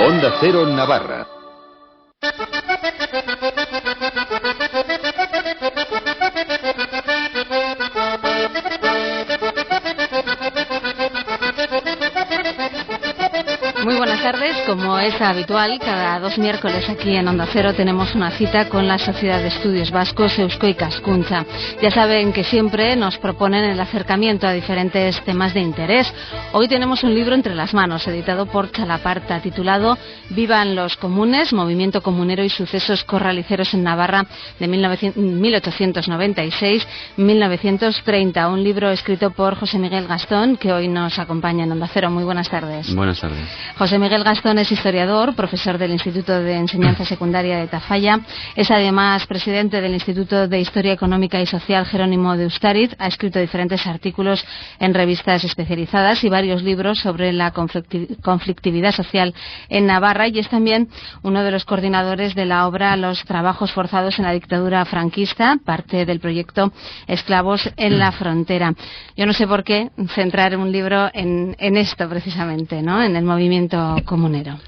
Onda Cero Navarra. Muy buenas tardes, como es habitual, cada 2 miércoles aquí en Onda Cero tenemos una cita con la Sociedad de Estudios Vascos Eusko Ikaskuntza. Ya saben que siempre nos proponen el acercamiento a diferentes temas de interés. Hoy tenemos un libro entre las manos, editado por Chalaparta, titulado Vivan los comunes, movimiento comunero y sucesos corraliceros en Navarra de 1896-1930. Un libro escrito por José Miguel Gastón, que hoy nos acompaña en Onda Cero. Muy buenas tardes. Buenas tardes. José Miguel Gastón es historiador, profesor del Instituto de Enseñanza Secundaria de Tafalla. Es además presidente del Instituto de Historia Económica y Social Jerónimo de Ustaritz. Ha escrito diferentes artículos en revistas especializadas y varios libros sobre la conflictividad social en Navarra, y es también uno de los coordinadores de la obra Los trabajos forzados en la dictadura franquista, parte del proyecto Esclavos en la Frontera. Yo no sé por qué centrar un libro en esto precisamente, ¿no? En el movimiento comunero.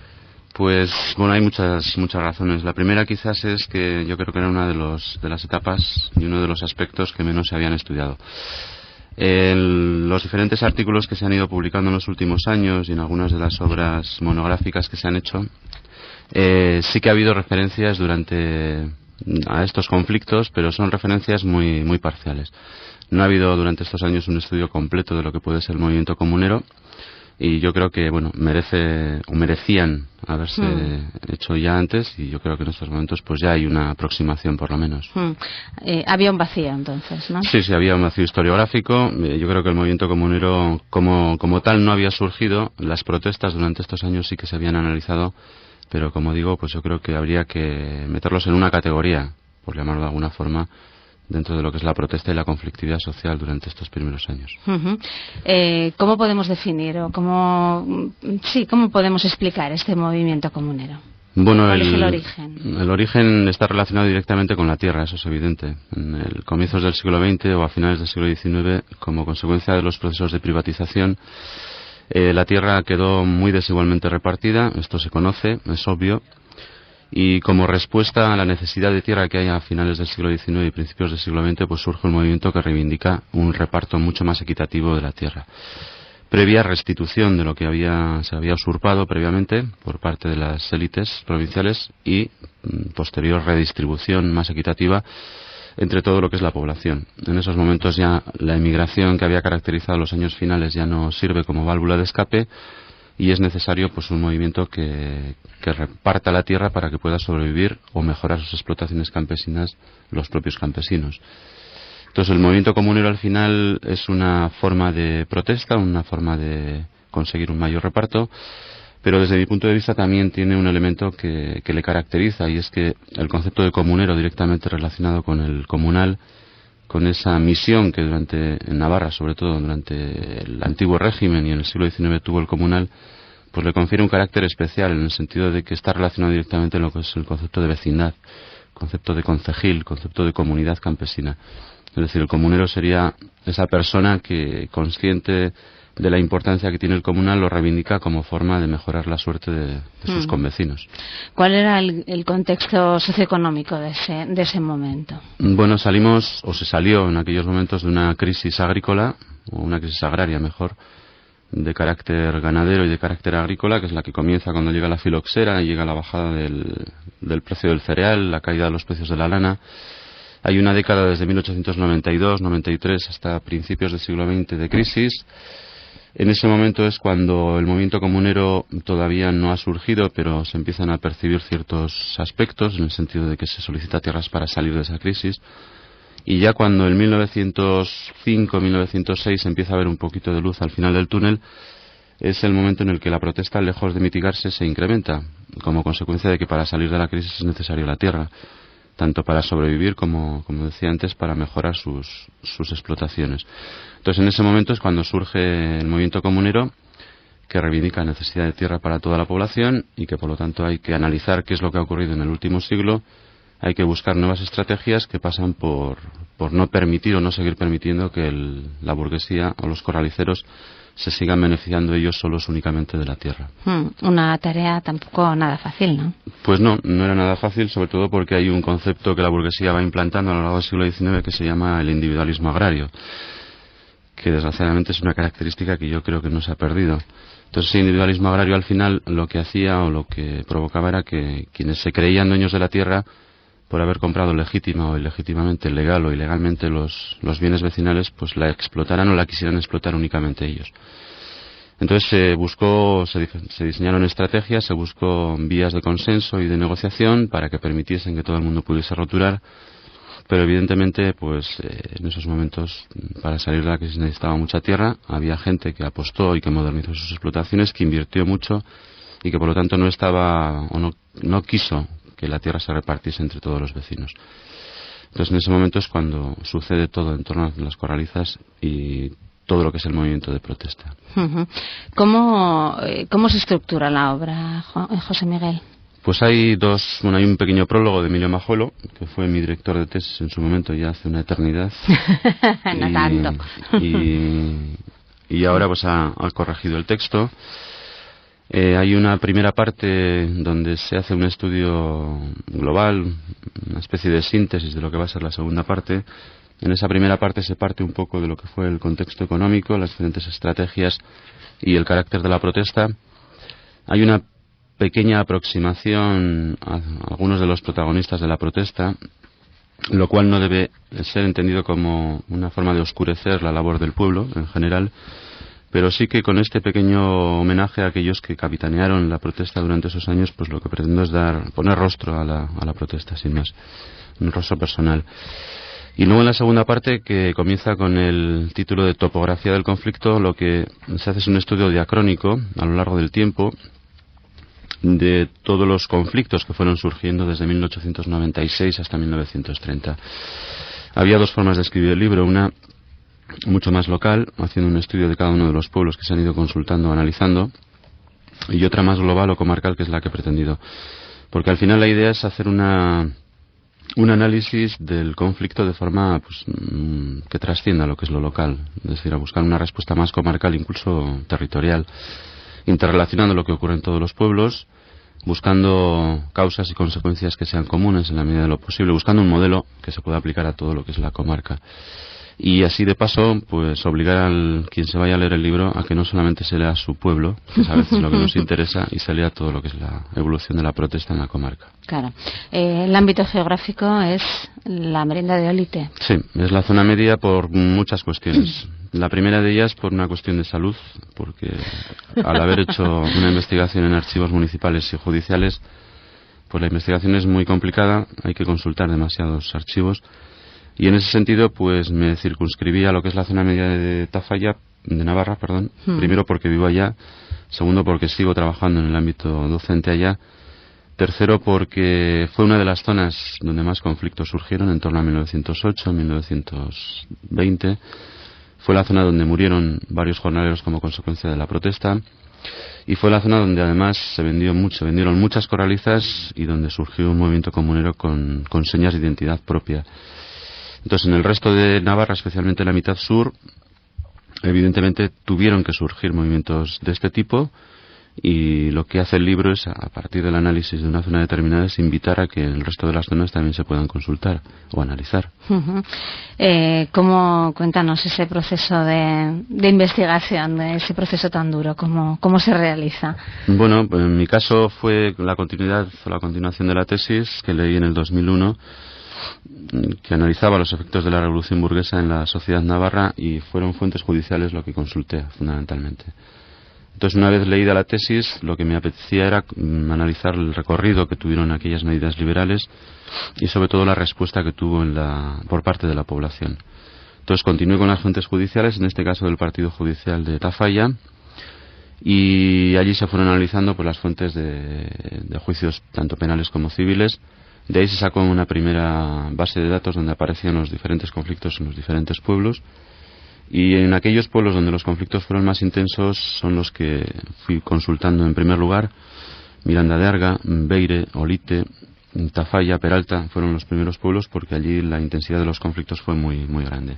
Pues bueno, hay muchas razones. La primera quizás es que yo creo que era una de las etapas y uno de los aspectos que menos se habían estudiado. En los diferentes artículos que se han ido publicando en los últimos años y en algunas de las obras monográficas que se han hecho, sí que ha habido referencias a estos conflictos, pero son referencias muy parciales. No ha habido durante estos años un estudio completo de lo que puede ser el movimiento comunero, y yo creo que merecían haberse hecho ya antes, y yo creo que en estos momentos pues ya hay una aproximación por lo menos. Había un vacío entonces, ¿no? Sí, había un vacío historiográfico. Yo creo que el movimiento comunero como tal no había surgido. Las protestas durante estos años sí que se habían analizado, pero como digo, pues yo creo que habría que meterlos en una categoría, por llamarlo de alguna forma, dentro de lo que es la protesta y la conflictividad social durante estos primeros años. ¿Cómo podemos definir o cómo podemos explicar este movimiento comunero? Bueno, ¿Cuál es el origen? El origen está relacionado directamente con la tierra, eso es evidente. En el comienzos del siglo XX o a finales del siglo XIX, como consecuencia de los procesos de privatización, la tierra quedó muy desigualmente repartida. Esto se conoce, es obvio. Y como respuesta a la necesidad de tierra que hay a finales del siglo XIX y principios del siglo XX, pues surge un movimiento que reivindica un reparto mucho más equitativo de la tierra. Previa restitución de lo que se había usurpado previamente por parte de las élites provinciales y posterior redistribución más equitativa entre todo lo que es la población. En esos momentos ya la emigración que había caracterizado los años finales ya no sirve como válvula de escape, y es necesario pues un movimiento que reparta la tierra para que pueda sobrevivir o mejorar sus explotaciones campesinas los propios campesinos. Entonces el movimiento comunero al final es una forma de protesta, una forma de conseguir un mayor reparto, pero desde mi punto de vista también tiene un elemento que le caracteriza, y es que el concepto de comunero directamente relacionado con el comunal, con esa misión que en Navarra, sobre todo durante el antiguo régimen y en el siglo XIX tuvo el comunal, pues le confiere un carácter especial en el sentido de que está relacionado directamente en lo que es el concepto de vecindad, concepto de concejil, concepto de comunidad campesina. Es decir, el comunero sería esa persona que, consciente de la importancia que tiene el comunal, lo reivindica como forma de mejorar la suerte de sus convecinos. ¿Cuál era el contexto socioeconómico de ese momento? Bueno, se salió en aquellos momentos de una crisis agrícola, o una crisis agraria mejor, de carácter ganadero y de carácter agrícola, que es la que comienza cuando llega la filoxera y llega la bajada del precio del cereal, la caída de los precios de la lana. Hay una década desde 1892-93 hasta principios del siglo XX de crisis. En ese momento es cuando el movimiento comunero todavía no ha surgido, pero se empiezan a percibir ciertos aspectos, en el sentido de que se solicita tierras para salir de esa crisis. Y ya cuando en 1905-1906 empieza a haber un poquito de luz al final del túnel, es el momento en el que la protesta, lejos de mitigarse, se incrementa, como consecuencia de que para salir de la crisis es necesaria la tierra, tanto para sobrevivir como decía antes, para mejorar sus explotaciones. Entonces en ese momento es cuando surge el movimiento comunero, que reivindica la necesidad de tierra para toda la población, y que por lo tanto hay que analizar qué es lo que ha ocurrido en el último siglo. Hay que buscar nuevas estrategias que pasan por no permitir o no seguir permitiendo que la burguesía o los corraliceros se sigan beneficiando ellos solos únicamente de la tierra. Una tarea tampoco nada fácil, ¿no? Pues no era nada fácil, sobre todo porque hay un concepto que la burguesía va implantando a lo largo del siglo XIX que se llama el individualismo agrario, que desgraciadamente es una característica que yo creo que no se ha perdido. Entonces ese individualismo agrario al final lo que hacía o lo que provocaba era que quienes se creían dueños de la tierra por haber comprado legítima o ilegítimamente, legal o ilegalmente los bienes vecinales, pues la explotaran o la quisieran explotar únicamente ellos. Entonces se diseñaron estrategias, se buscó vías de consenso y de negociación para que permitiesen que todo el mundo pudiese roturar, pero evidentemente pues en esos momentos para salir de la crisis necesitaba mucha tierra, había gente que apostó y que modernizó sus explotaciones, que invirtió mucho y que por lo tanto no estaba o no quiso que la tierra se repartiese entre todos los vecinos. Entonces en ese momento es cuando sucede todo en torno a las corralizas y todo lo que es el movimiento de protesta. ¿Cómo se estructura la obra, José Miguel? Pues hay un pequeño prólogo de Emilio Majuelo, que fue mi director de tesis en su momento, ya hace una eternidad. No tanto. Y ahora pues ha corregido el texto. Hay una primera parte donde se hace un estudio global, una especie de síntesis de lo que va a ser la segunda parte. En esa primera parte se parte un poco de lo que fue el contexto económico, las diferentes estrategias y el carácter de la protesta. Hay una pequeña aproximación a algunos de los protagonistas de la protesta, lo cual no debe ser entendido como una forma de oscurecer la labor del pueblo en general, pero sí que con este pequeño homenaje a aquellos que capitanearon la protesta durante esos años, pues lo que pretendo es poner rostro a la protesta, sin más, un rostro personal. Y luego en la segunda parte, que comienza con el título de Topografía del conflicto, lo que se hace es un estudio diacrónico a lo largo del tiempo de todos los conflictos que fueron surgiendo desde 1896 hasta 1930. Había dos formas de escribir el libro, una mucho más local, haciendo un estudio de cada uno de los pueblos que se han ido consultando o analizando, y otra más global o comarcal, que es la que he pretendido. Porque al final la idea es hacer un análisis del conflicto de forma que trascienda lo que es lo local, es decir, a buscar una respuesta más comarcal, incluso territorial, interrelacionando lo que ocurre en todos los pueblos, buscando causas y consecuencias que sean comunes en la medida de lo posible, buscando un modelo que se pueda aplicar a todo lo que es la comarca. Y así de paso, pues obligar al quien se vaya a leer el libro a que no solamente se lea su pueblo, que es a veces lo que nos interesa, y se lea todo lo que es la evolución de la protesta en la comarca. Claro. El ámbito geográfico es la Merindad de Olite. Sí, es la zona media por muchas cuestiones. La primera de ellas por una cuestión de salud, porque al haber hecho una investigación en archivos municipales y judiciales, pues la investigación es muy complicada, hay que consultar demasiados archivos. Y en ese sentido, pues me circunscribí a lo que es la zona media de Tafalla, de Navarra, perdón. Primero porque vivo allá, segundo porque sigo trabajando en el ámbito docente allá, tercero porque fue una de las zonas donde más conflictos surgieron en torno a 1908, 1920. Fue la zona donde murieron varios jornaleros como consecuencia de la protesta. Y fue la zona donde además se vendieron muchas corralizas y donde surgió un movimiento comunero con señas de identidad propia. Entonces, en el resto de Navarra, especialmente en la mitad sur, evidentemente tuvieron que surgir movimientos de este tipo, y lo que hace el libro es, a partir del análisis de una zona determinada, es invitar a que el resto de las zonas también se puedan consultar o analizar. Cuéntanos ese proceso de investigación, de ese proceso tan duro, ¿cómo se realiza? Bueno, en mi caso fue la continuación de la tesis que leí en el 2001, que analizaba los efectos de la revolución burguesa en la sociedad navarra, y fueron fuentes judiciales lo que consulté fundamentalmente. Entonces, una vez leída la tesis, lo que me apetecía era analizar el recorrido que tuvieron aquellas medidas liberales y sobre todo la respuesta que tuvo por parte de la población. Entonces continué con las fuentes judiciales, en este caso del partido judicial de Tafalla, y allí se fueron analizando pues las fuentes de juicios tanto penales como civiles. De ahí se sacó una primera base de datos donde aparecían los diferentes conflictos en los diferentes pueblos, y en aquellos pueblos donde los conflictos fueron más intensos son los que fui consultando en primer lugar. Miranda de Arga, Beire, Olite, Tafalla, Peralta fueron los primeros pueblos, porque allí la intensidad de los conflictos fue muy, muy grande.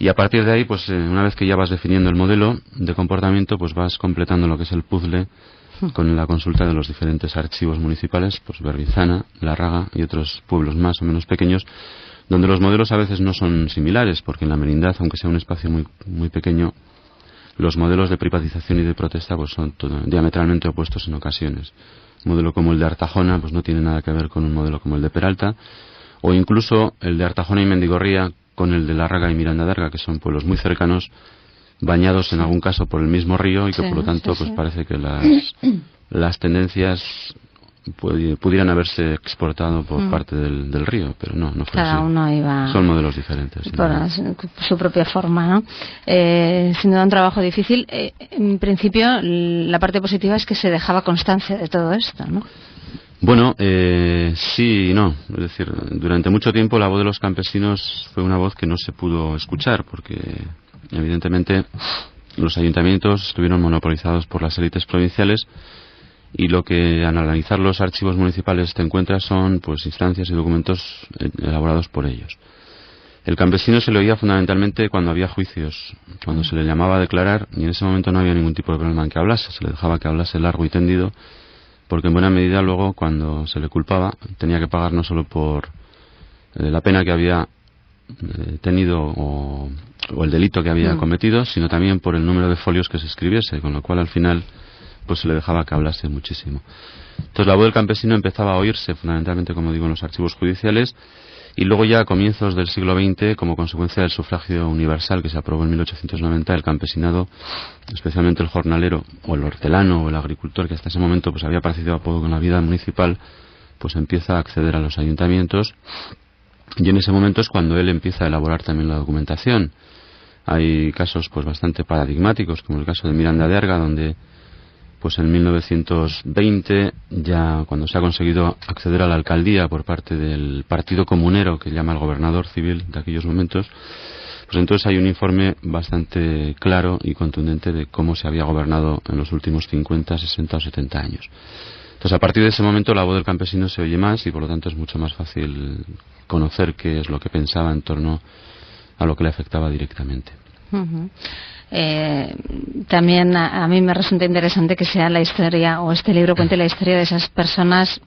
Y a partir de ahí, pues una vez que ya vas definiendo el modelo de comportamiento, pues vas completando lo que es el puzzle con la consulta de los diferentes archivos municipales, pues Berbizana, Larraga y otros pueblos más o menos pequeños, donde los modelos a veces no son similares, porque en la Merindad, aunque sea un espacio muy, muy pequeño, los modelos de privatización y de protesta pues son diametralmente opuestos en ocasiones. Un modelo como el de Artajona pues no tiene nada que ver con un modelo como el de Peralta, o incluso el de Artajona y Mendigorría con el de Larraga y Miranda de Arga, que son pueblos muy cercanos, bañados en algún caso por el mismo río y que por lo tanto pues parece que las tendencias pudieran haberse exportado por parte del río, pero no fue cada así. Uno iba son modelos diferentes por su propia forma, ¿no? Sin duda un trabajo difícil. En principio la parte positiva es que se dejaba constancia de todo esto, ¿no? Bueno, sí y no. Es decir, durante mucho tiempo la voz de los campesinos fue una voz que no se pudo escuchar porque evidentemente los ayuntamientos estuvieron monopolizados por las élites provinciales y lo que al analizar los archivos municipales te encuentras son pues instancias y documentos elaborados por ellos. El campesino se le oía fundamentalmente cuando había juicios, cuando se le llamaba a declarar, y en ese momento no había ningún tipo de problema en que hablase, se le dejaba que hablase largo y tendido, porque en buena medida luego cuando se le culpaba tenía que pagar no solo por la pena que había tenido o el delito que había cometido, sino también por el número de folios que se escribiese, con lo cual al final pues se le dejaba que hablase muchísimo. Entonces la voz del campesino empezaba a oírse fundamentalmente, como digo, en los archivos judiciales, y luego ya a comienzos del siglo XX, como consecuencia del sufragio universal que se aprobó en 1890, el campesinado, especialmente el jornalero o el hortelano o el agricultor, que hasta ese momento pues había participado poco con la vida municipal, pues empieza a acceder a los ayuntamientos, y en ese momento es cuando él empieza a elaborar también la documentación. Hay casos pues bastante paradigmáticos, como el caso de Miranda de Arga, donde pues en 1920, ya cuando se ha conseguido acceder a la alcaldía por parte del partido comunero que llama el gobernador civil de aquellos momentos, pues entonces hay un informe bastante claro y contundente de cómo se había gobernado en los últimos 50, 60 o 70 años. Entonces a partir de ese momento la voz del campesino se oye más y por lo tanto es mucho más fácil conocer qué es lo que pensaba en torno a lo que le afectaba directamente. También a mí me resulta interesante que sea la historia, o este libro cuente la historia de esas personas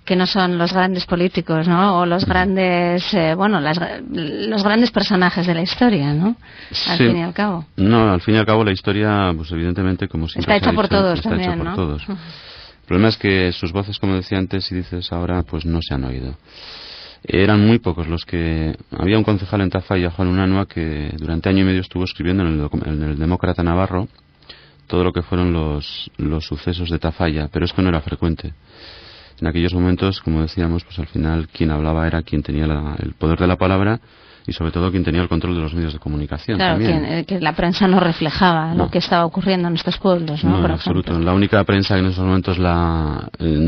que no son los grandes políticos, ¿no? O los grandes, los grandes personajes de la historia, ¿no? Al fin y al cabo. No, al fin y al cabo la historia, pues evidentemente, como siempre está hecha por todos está también, hecha por ¿no? todos. El problema es que sus voces, como decía antes y dices ahora, pues no se han oído. Eran muy pocos los que... Había un concejal en Tafalla, Juan Unanua, que durante año y medio estuvo escribiendo en el Demócrata Navarro todo lo que fueron los sucesos de Tafalla, pero esto no era frecuente. En aquellos momentos, como decíamos, pues al final quien hablaba era quien tenía el poder de la palabra y sobre todo quien tenía el control de los medios de comunicación. Claro, que la prensa no reflejaba lo que estaba ocurriendo en estos pueblos, ¿no? No, en absoluto. La única prensa que en esos momentos, en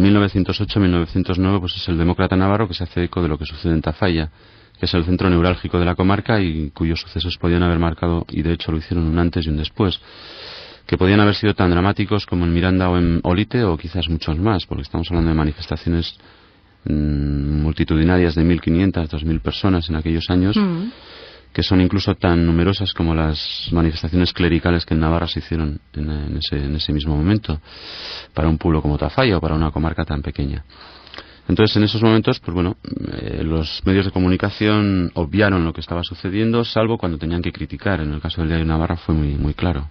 1908-1909, pues es el Demócrata Navarro, que se hace eco de lo que sucede en Tafalla, que es el centro neurálgico de la comarca y cuyos sucesos podían haber marcado, y de hecho lo hicieron un antes y un después, que podían haber sido tan dramáticos como en Miranda o en Olite, o quizás muchos más, porque estamos hablando de manifestaciones multitudinarias de 1.500, 2.000 personas en aquellos años, que son incluso tan numerosas como las manifestaciones clericales que en Navarra se hicieron en ese mismo momento, para un pueblo como Tafalla o para una comarca tan pequeña. Entonces, en esos momentos, pues bueno, los medios de comunicación obviaron lo que estaba sucediendo, salvo cuando tenían que criticar. En el caso del Diario Navarra fue muy, muy claro.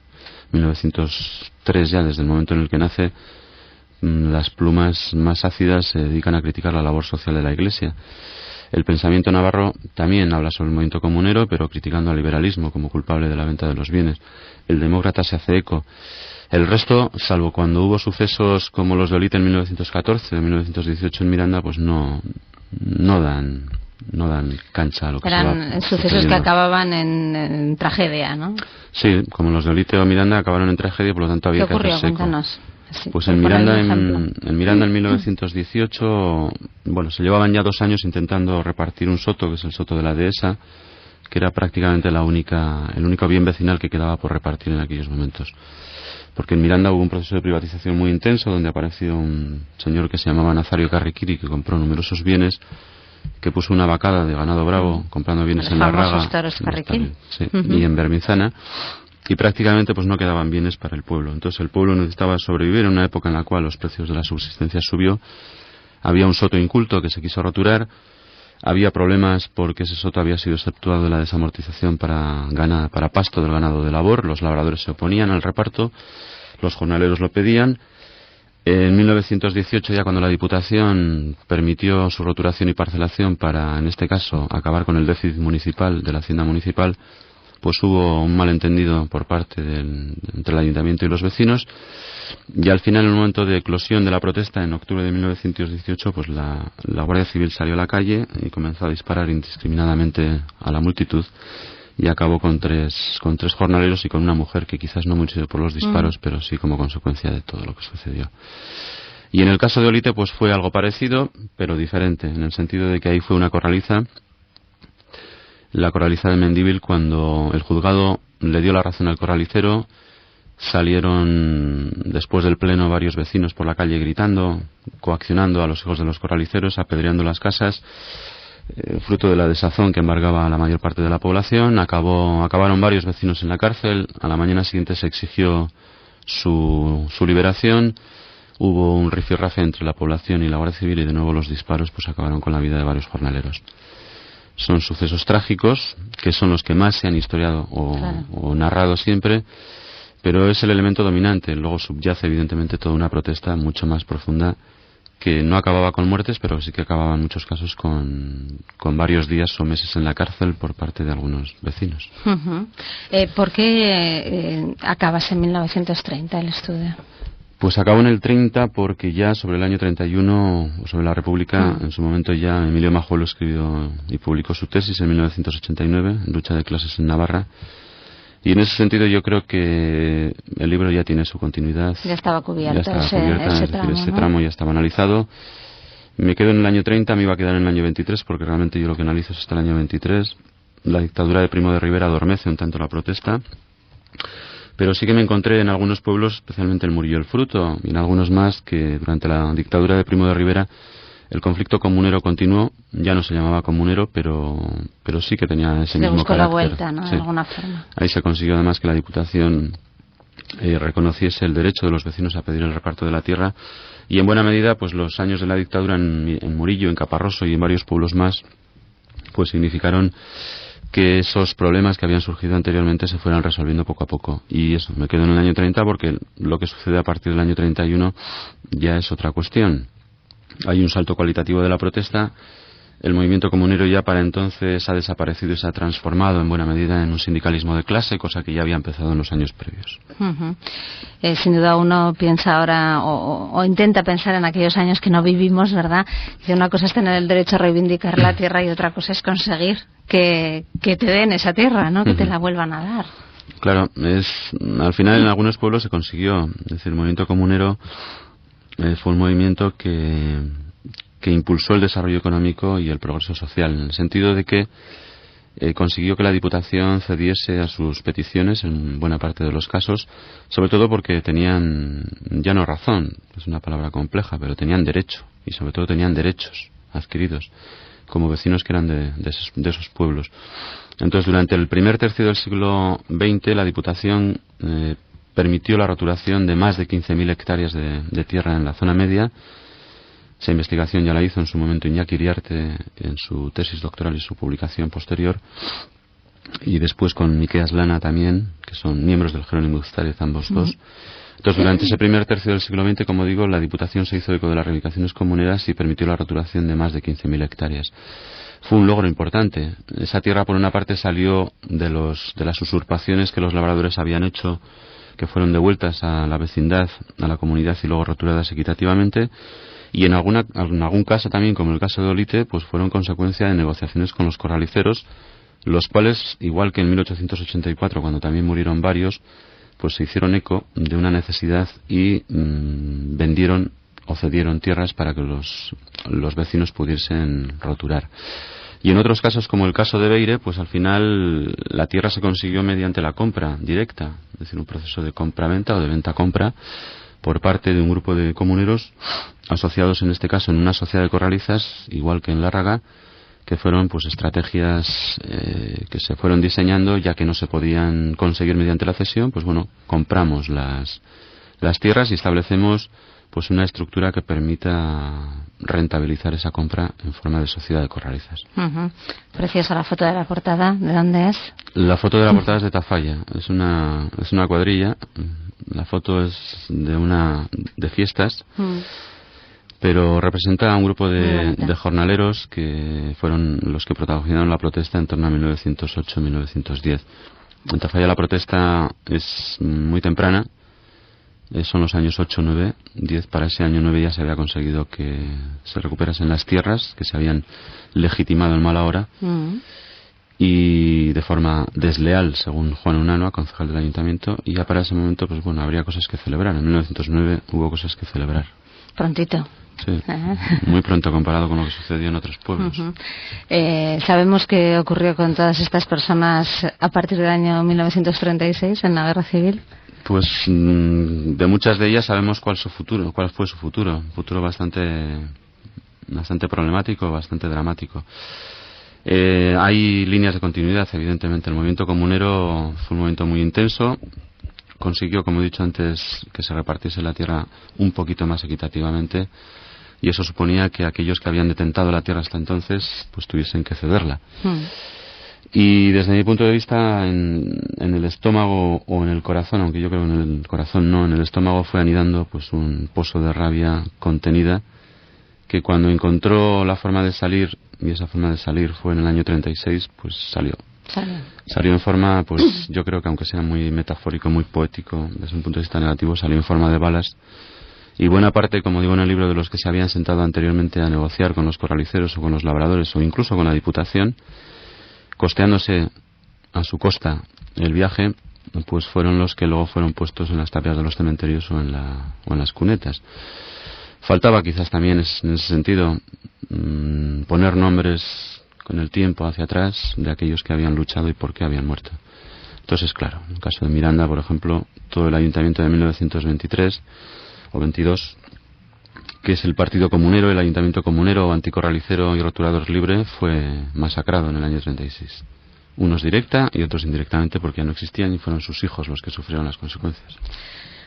1903 ya, desde el momento en el que nace, las plumas más ácidas se dedican a criticar la labor social de la Iglesia. El pensamiento navarro también habla sobre el movimiento comunero, pero criticando al liberalismo como culpable de la venta de los bienes. El Demócrata se hace eco. El resto, salvo cuando hubo sucesos como los de Olite en 1914, en 1918 en Miranda, pues no dan cancha a lo que se va Eran sucesos que acababan en tragedia, ¿no? Sí, como los de Olite o Miranda acabaron en tragedia, por lo tanto había que hacerse eco. Cuéntanos. Sí, pues en Miranda en 1918, bueno, se llevaban ya 2 años intentando repartir un soto, que es el soto de la dehesa, que era prácticamente el único bien vecinal que quedaba por repartir en aquellos momentos. Porque en Miranda hubo un proceso de privatización muy intenso, donde apareció un señor que se llamaba Nazario Carriquiri, que compró numerosos bienes, que puso una vacada de ganado bravo comprando bienes en Larraga y en Bermizana, y prácticamente pues no quedaban bienes para el pueblo. Entonces el pueblo necesitaba sobrevivir en una época en la cual los precios de la subsistencia subió, había un soto inculto que se quiso roturar, había problemas porque ese soto había sido exceptuado de la desamortización para pasto del ganado de labor, los labradores se oponían al reparto, los jornaleros lo pedían. En 1918, ya cuando la Diputación permitió su roturación y parcelación para, en este caso, acabar con el déficit municipal de la hacienda municipal, pues hubo un malentendido por parte entre el ayuntamiento y los vecinos, y al final, en el momento de eclosión de la protesta, en octubre de 1918, pues la Guardia Civil salió a la calle y comenzó a disparar indiscriminadamente a la multitud, y acabó con tres jornaleros y con una mujer que quizás no mucho por los disparos, pero sí como consecuencia de todo lo que sucedió. Y en el caso de Olite pues fue algo parecido, pero diferente, en el sentido de que ahí fue una corraliza, la corraliza de Mendívil. Cuando el juzgado le dio la razón al corralicero, salieron después del pleno varios vecinos por la calle gritando, coaccionando a los hijos de los corraliceros, apedreando las casas, fruto de la desazón que embargaba a la mayor parte de la población. Acabaron varios vecinos en la cárcel. A la mañana siguiente se exigió su liberación. Hubo un rifirrafe entre la población y la Guardia Civil, y de nuevo los disparos pues acabaron con la vida de varios jornaleros. Son sucesos trágicos que son los que más se han historiado o narrado siempre, pero es el elemento dominante. Luego subyace evidentemente toda una protesta mucho más profunda, que no acababa con muertes, pero sí que acababa en muchos casos con varios días o meses en la cárcel por parte de algunos vecinos. ¿Por qué acabas en 1930 el estudio? Pues acabó en el 30 porque ya sobre el año 31, o sobre la República, en su momento ya Emilio Majuelo escribió y publicó su tesis en 1989, Lucha de clases en Navarra. Y en ese sentido yo creo que el libro ya tiene su continuidad. Ya estaba cubierto ese tramo ya estaba analizado. Me quedo en el año 30, me iba a quedar en el año 23, porque realmente yo lo que analizo es hasta el año 23. La dictadura de Primo de Rivera adormece un tanto la protesta. Pero sí que me encontré en algunos pueblos, especialmente en Murillo el Fruto, y en algunos más, que durante la dictadura de Primo de Rivera el conflicto comunero continuó. Ya no se llamaba comunero, pero sí que tenía ese mismo carácter. La vuelta, ¿no? De alguna forma. Ahí se consiguió además que la Diputación reconociese el derecho de los vecinos a pedir el reparto de la tierra, y en buena medida pues los años de la dictadura en Murillo, en Caparroso y en varios pueblos más pues significaron que esos problemas que habían surgido anteriormente se fueran resolviendo poco a poco. Y eso, me quedo en el año 30 porque lo que sucede a partir del año 31 ya es otra cuestión. Hay un salto cualitativo de la protesta. El movimiento comunero ya para entonces ha desaparecido y se ha transformado en buena medida en un sindicalismo de clase, cosa que ya había empezado en los años previos. Sin duda uno piensa ahora o intenta pensar en aquellos años que no vivimos, ¿verdad? Que una cosa es tener el derecho a reivindicar la tierra y otra cosa es conseguir que te den esa tierra, ¿no? Que te la vuelvan a dar. Claro, al final en algunos pueblos se consiguió. Es decir, el movimiento comunero fue un movimiento que impulsó el desarrollo económico y el progreso social, en el sentido de que consiguió que la Diputación cediese a sus peticiones en buena parte de los casos, sobre todo porque tenían, ya no razón, es una palabra compleja, pero tenían derecho, y sobre todo tenían derechos adquiridos como vecinos que eran de esos pueblos. Entonces, durante el primer tercio del siglo XX, la Diputación permitió la roturación de más de 15.000 hectáreas de tierra en la zona media. Esa investigación ya la hizo en su momento Iñaki Iriarte en su tesis doctoral y su publicación posterior, y después con Miqueas Lana también, que son miembros del Jerónimo Ustariz, ambos dos. Entonces, durante ese primer tercio del siglo XX, como digo, la Diputación se hizo eco de las reivindicaciones comuneras y permitió la roturación de más de 15.000 hectáreas. Fue un logro importante. Esa tierra, por una parte, salió de las usurpaciones que los labradores habían hecho, que fueron devueltas a la vecindad, a la comunidad, y luego roturadas equitativamente. Y en algún caso también, como el caso de Olite, pues fueron consecuencia de negociaciones con los corraliceros, los cuales, igual que en 1884, cuando también murieron varios, pues se hicieron eco de una necesidad y vendieron o cedieron tierras para que los vecinos pudiesen roturar. Y en otros casos, como el caso de Beire, pues al final la tierra se consiguió mediante la compra directa, es decir, un proceso de compra-venta o de venta-compra por parte de un grupo de comuneros asociados, en este caso, en una sociedad de corralizas, igual que en Lárraga, que fueron pues estrategias que se fueron diseñando, ya que no se podían conseguir mediante la cesión. Pues bueno, compramos las tierras y establecemos pues una estructura que permita rentabilizar esa compra en forma de sociedad de corralizas. Preciosa la foto de la portada. ¿De dónde es? La foto de la portada es de Tafalla. Es una cuadrilla. La foto es de fiestas, pero representa a un grupo de jornaleros que fueron los que protagonizaron la protesta en torno a 1908-1910. En Tafalla la protesta es muy temprana. Son los años 8, 9, 10. Para ese año 9 ya se había conseguido que se recuperasen las tierras que se habían legitimado en mala hora y de forma desleal, según Juan Unanua, concejal del ayuntamiento, y ya para ese momento pues bueno, habría cosas que celebrar. En 1909 hubo cosas que celebrar. Prontito. Sí, muy pronto comparado con lo que sucedió en otros pueblos. Sabemos qué ocurrió con todas estas personas a partir del año 1936 en la Guerra Civil. Pues de muchas de ellas sabemos cuál fue su futuro. Un futuro bastante problemático, bastante dramático. Hay líneas de continuidad, evidentemente. El movimiento comunero fue un movimiento muy intenso. Consiguió, como he dicho antes, que se repartiese la tierra un poquito más equitativamente, y eso suponía que aquellos que habían detentado la tierra hasta entonces pues tuviesen que cederla. Y desde mi punto de vista, en el estómago o en el corazón, aunque yo creo que en el corazón no, en el estómago fue anidando pues un pozo de rabia contenida, que cuando encontró la forma de salir, y esa forma de salir fue en el año 36, pues salió. Salió en forma, pues yo creo que aunque sea muy metafórico, muy poético, desde un punto de vista negativo, salió en forma de balas. Y buena parte, como digo en el libro, de los que se habían sentado anteriormente a negociar con los corraliceros o con los labradores o incluso con la Diputación, costeándose a su costa el viaje, pues fueron los que luego fueron puestos en las tapias de los cementerios o en las cunetas. Faltaba quizás también en ese sentido poner nombres con el tiempo hacia atrás de aquellos que habían luchado y por qué habían muerto. Entonces, claro, en el caso de Miranda, por ejemplo, todo el ayuntamiento de 1923 o 22, que es el partido comunero, el ayuntamiento comunero, anticorralicero y rotulador libre, fue masacrado en el año 36. Unos directa y otros indirectamente porque ya no existían y fueron sus hijos los que sufrieron las consecuencias.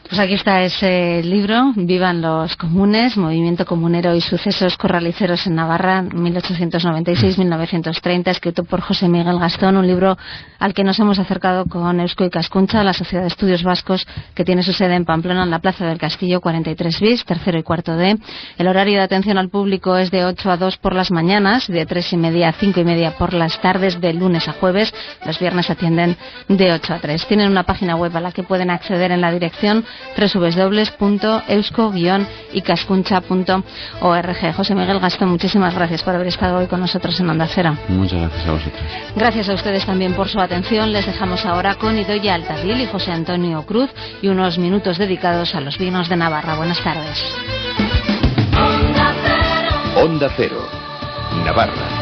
Pues aquí está ese libro, Vivan los comunes, Movimiento Comunero y Sucesos Corraliceros en Navarra, 1896-1930, escrito por José Miguel Gastón, un libro al que nos hemos acercado con Eusko Ikaskuntza, la Sociedad de Estudios Vascos, que tiene su sede en Pamplona, en la Plaza del Castillo, 43 bis, tercero y cuarto D. El horario de atención al público es de 8 a 2 por las mañanas, de 3:30 a 5:30 por las tardes, de lunes a jueves. Los viernes atienden de 8 a 3. Tienen una página web a la que pueden acceder en la dirección www.eusko-ikaskuntza.org. José Miguel Gastón, muchísimas gracias por haber estado hoy con nosotros en Onda Cero. Muchas gracias a vosotros. Gracias a ustedes también por su atención. Les dejamos ahora con Idoia Altadil y José Antonio Cruz y unos minutos dedicados a los vinos de Navarra. Buenas tardes. Onda Cero, Navarra.